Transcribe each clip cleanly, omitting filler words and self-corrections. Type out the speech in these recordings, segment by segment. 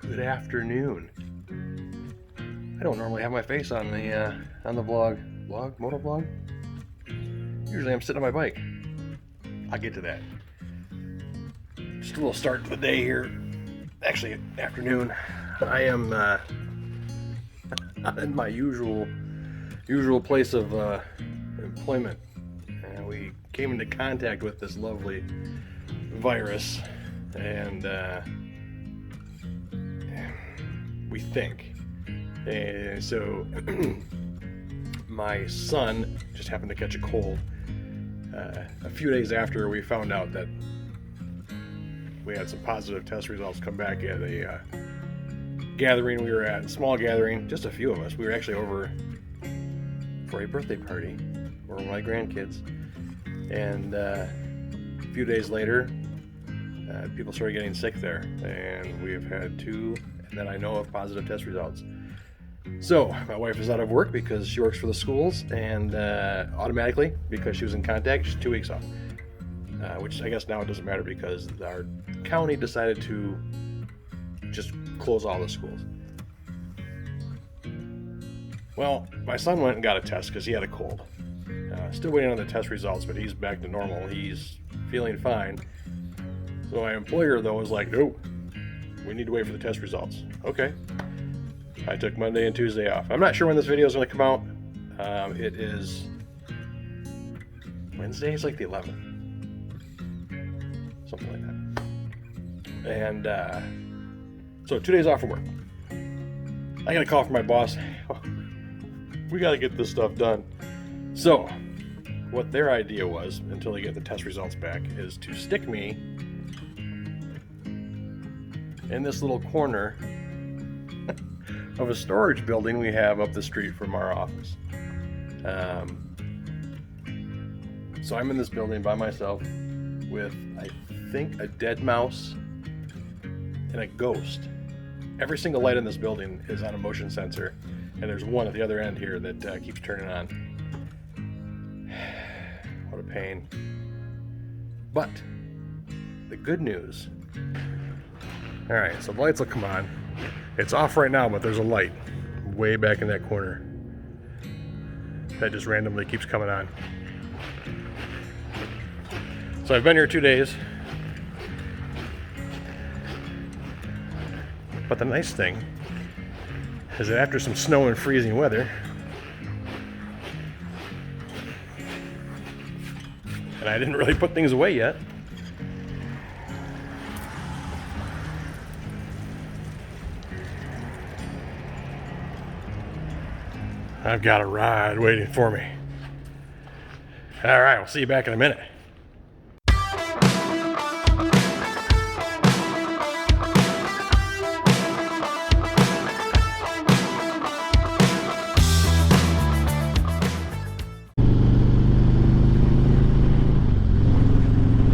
Good afternoon. I don't normally have my face on the motovlog. Usually I'm sitting on my bike. I'll get to that. Just a little start to the day here. Actually, afternoon. I am not in my usual place of employment. We came into contact with this lovely virus, and we think. And so my son just happened to catch a cold a few days after we found out that we had some positive test results come back at a gathering we were at, a small gathering, just a few of us. We were actually over for a birthday party for my grandkids, and a few days later people started getting sick there, and we have had two that I know of positive test results. So my wife is out of work because she works for the schools, and automatically, because she was in contact, she's 2 weeks off, which I guess now it doesn't matter because our county decided to just close all the schools. Well, my son went and got a test because he had a cold. Still waiting on the test results, but he's back to normal. He's feeling fine. So my employer, though, was like, nope, we need to wait for the test results. Okay. I took Monday and Tuesday off. I'm not sure when this video is going to come out. It is Wednesday. It's like the 11th. Something like that. And so 2 days off from work. I got a call from my boss. We got to get this stuff done. So what their idea was, until they get the test results back, is to stick me in this little corner of a storage building we have up the street from our office. So I'm in this building by myself with, I think, a dead mouse and a ghost. Every single light in this building is on a motion sensor, and there's one at the other end here that keeps turning on. What a pain. But the good news. All right, so the lights will come on. It's off right now, but there's a light way back in that corner that just randomly keeps coming on. So I've been here 2 days. But the nice thing is that after some snow and freezing weather, and I didn't really put things away yet, I've got a ride waiting for me. All right, we'll see you back in a minute.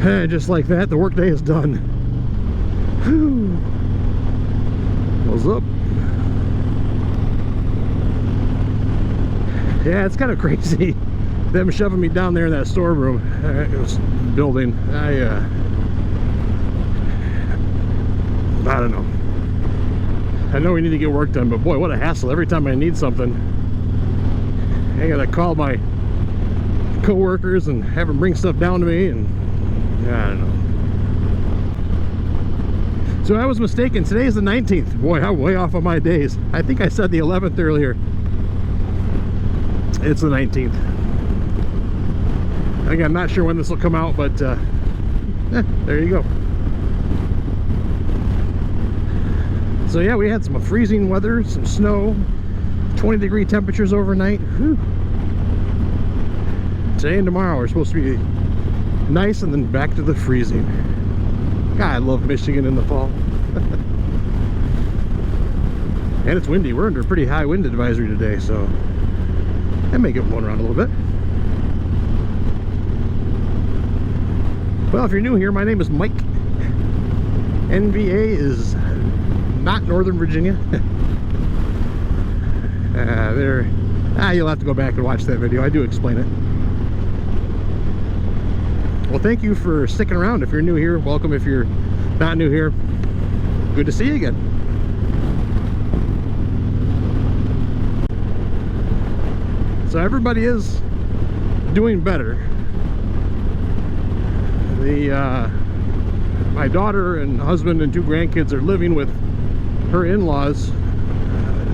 And just like that, the workday is done. Whew. What's up? Yeah, it's kind of crazy, them shoving me down there in that storeroom. It was building. I don't know. I know we need to get work done, but boy, what a hassle. Every time I need something, I gotta call my co-workers and have them bring stuff down to me, and I don't know. So I was mistaken. Today is the 19th. Boy, I'm way off on my days. I think I said the 11th earlier. It's the 19th. I think I'm not sure when this will come out, but there you go. So yeah, we had some freezing weather, some snow, 20-degree temperatures overnight. Whew. Today and tomorrow are supposed to be nice, and then back to the freezing. God, I love Michigan in the fall. And it's windy. We're under a pretty high wind advisory today, so I may get blown around a little bit. Well, if you're new here, my name is Mike. NVA is not Northern Virginia. You'll have to go back and watch that video. I do explain it. Well, thank you for sticking around. If you're new here, welcome. If you're not new here, good to see you again. So everybody is doing better. My daughter and husband and 2 grandkids are living with her in-laws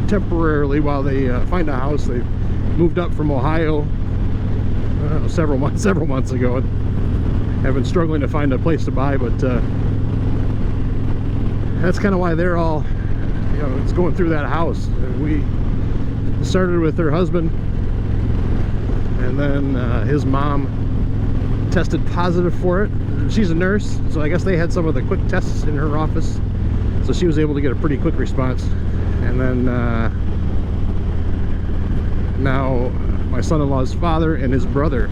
temporarily while they find a house. They moved up from Ohio several months ago, and have been struggling to find a place to buy, but that's kind of why they're all, you know, it's going through that house. We started with her husband, and then his mom tested positive for it. She's a nurse, so I guess they had some of the quick tests in her office, so she was able to get a pretty quick response. And then now my son-in-law's father and his brother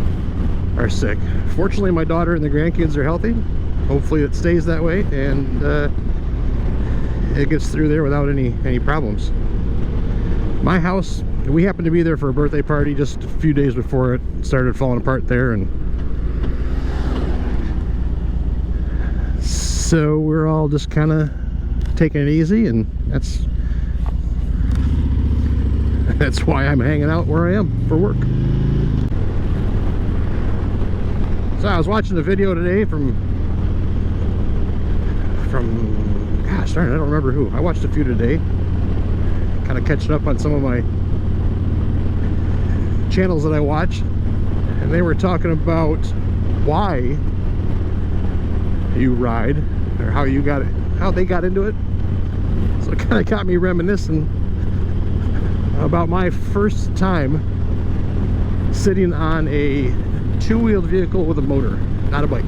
are sick. Fortunately, my daughter and the grandkids are healthy. Hopefully it stays that way, and it gets through there without any problems. My house, we happened to be there for a birthday party just a few days before it started falling apart there, and so we're all just kind of taking it easy, and that's why I'm hanging out where I am for work. So I was watching the video today from gosh darn it, I don't remember who. I watched a few today, kind of catching up on some of my channels that I watch, and they were talking about why you ride, or how they got into it. So it kind of got me reminiscing about my first time sitting on a 2-wheeled vehicle with a motor, not a bike.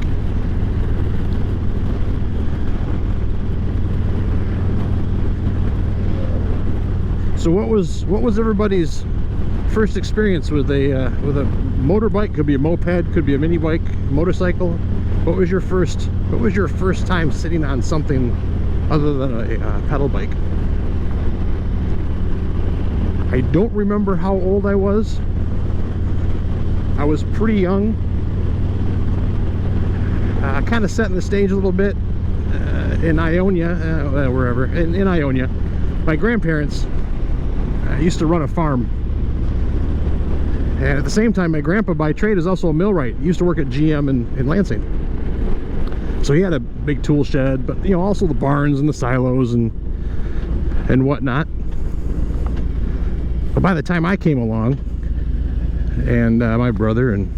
So what was everybody's first experience with a motorbike? Could be a moped, could be a mini bike, motorcycle. What was your first time sitting on something other than a pedal bike? I don't remember how old I was. I was pretty young. Kind of setting the stage a little bit in Ionia, wherever, in Ionia. My grandparents used to run a farm. And at the same time, my grandpa by trade is also a millwright. He used to work at GM in Lansing. So he had a big tool shed, but you know, also the barns and the silos and whatnot. But by the time I came along, and my brother and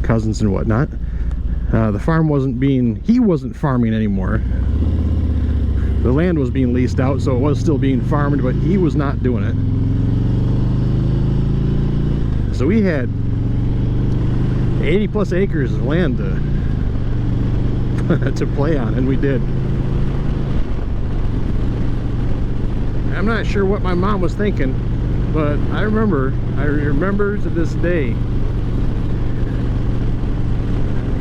cousins and whatnot, the farm he wasn't farming anymore. The land was being leased out, so it was still being farmed, but he was not doing it. So we had 80 plus acres of land to play on, and we did. I'm not sure what my mom was thinking, but I remember to this day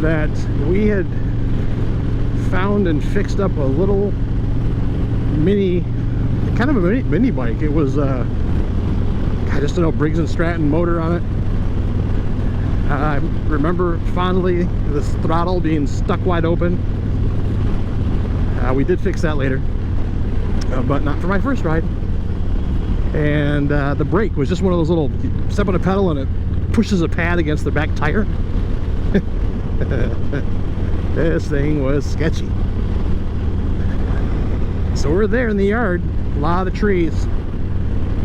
that we had found and fixed up a little kind of a mini bike. It was just an old Briggs & Stratton motor on it. I remember fondly the throttle being stuck wide open. We did fix that later, but not for my first ride. And the brake was just one of those little, you step on a pedal and it pushes a pad against the back tire. This thing was sketchy. So we're there in the yard, a lot of trees.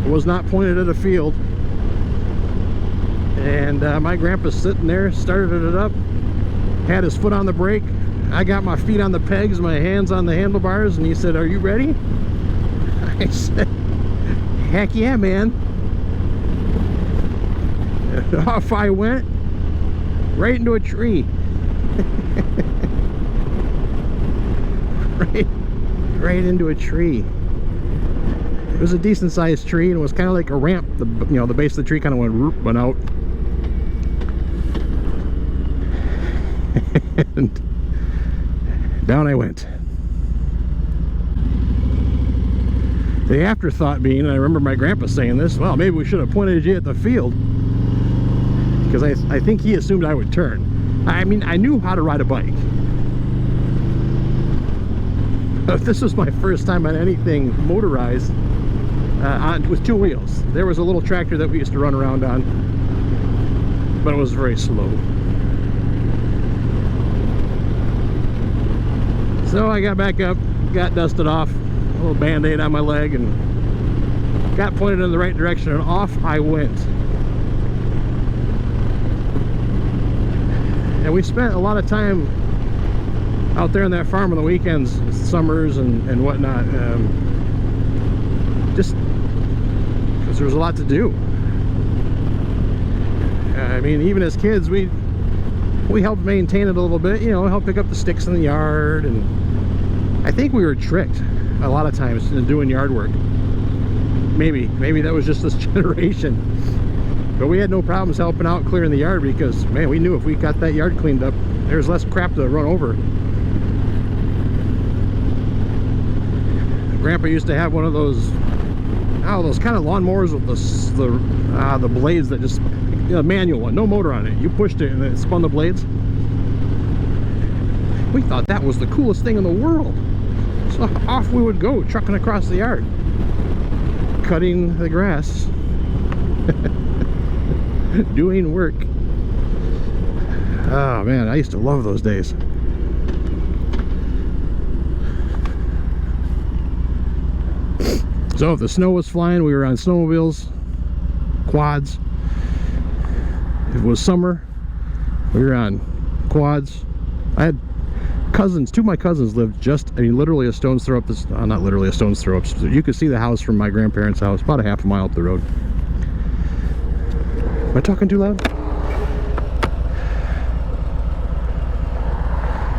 It was not pointed at a field. And my grandpa's sitting there, started it up, had his foot on the brake. I got my feet on the pegs, my hands on the handlebars, and he said, "Are you ready?" I said, "Heck yeah, man." And off I went, right into a tree. right into a tree. It was a decent sized tree, and it was kind of like a ramp. The base of the tree kind of went out. And down I went. The afterthought being, and I remember my grandpa saying this, well, maybe we should have pointed you at the field, because I think he assumed I would turn. I mean, I knew how to ride a bike, but this was my first time on anything motorized with 2 wheels. There was a little tractor that we used to run around on, but it was very slow. So I got back up, got dusted off, a little band-aid on my leg, and got pointed in the right direction, and off I went. And we spent a lot of time out there on that farm on the weekends, summers and whatnot, just because there was a lot to do. I mean, even as kids, we helped maintain it a little bit, you know, help pick up the sticks in the yard, and I think we were tricked a lot of times in doing yard work. Maybe that was just this generation, but we had no problems helping out clearing the yard because, man, we knew if we got that yard cleaned up, there's less crap to run over. Grandpa used to have one of those, oh, those kind of lawnmowers with the blades that just, you know, manual one, no motor on it. You pushed it and it spun the blades. We thought that was the coolest thing in the world. So off we would go, trucking across the yard, cutting the grass, doing work. Oh man, I used to love those days. So if the snow was flying, we were on snowmobiles, quads. If it was summer, we were on quads. I had cousins, two of my cousins lived just, I mean, literally a stone's throw up this, not literally a stone's throw up, so you could see the house from my grandparents' house, about a half a mile up the road. Am I talking too loud?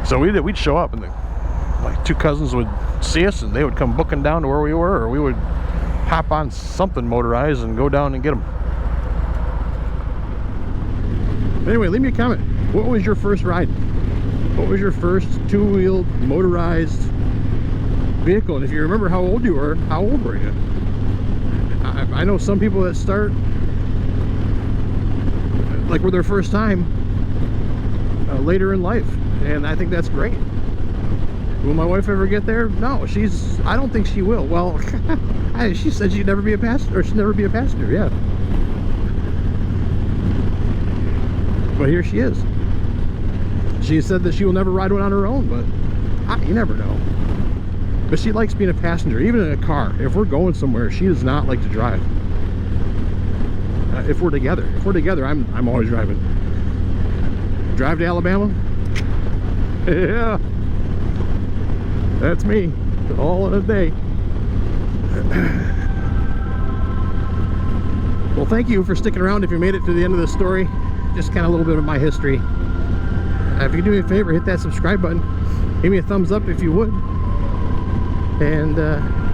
So we'd show up, and my two cousins would see us, and they would come booking down to where we were, or we would hop on something motorized and go down and get them. Anyway, leave me a comment. What was your first ride? What was your first two-wheeled motorized vehicle? And if you remember how old you were, how old were you? I know some people that start like with their first time later in life, and I think that's great. Will my wife ever get there? No, I don't think she will. Well, she said she'd never be a passenger, or she'd never be a passenger, yeah. But here she is. She said that she will never ride one on her own, but you never know. But she likes being a passenger, even in a car. If we're going somewhere, she does not like to drive. If we're together, I'm always driving. Drive to Alabama? Yeah, that's me, all in a day. Well, thank you for sticking around if you made it to the end of the story. Just kind of a little bit of my history. If you do me a favor, hit that subscribe button. Give me a thumbs up if you would. And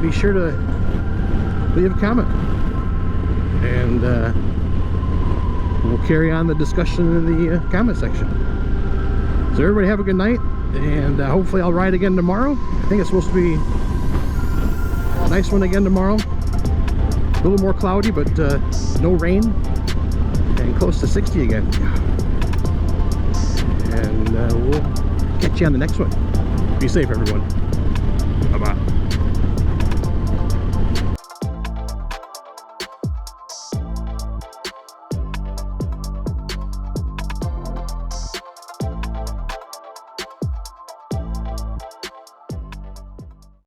be sure to leave a comment. And we'll carry on the discussion in the comment section. So everybody have a good night. And hopefully I'll ride again tomorrow. I think it's supposed to be a nice one again tomorrow. A little more cloudy, but no rain. And close to 60 again. And we'll catch you on the next one. Be safe, everyone.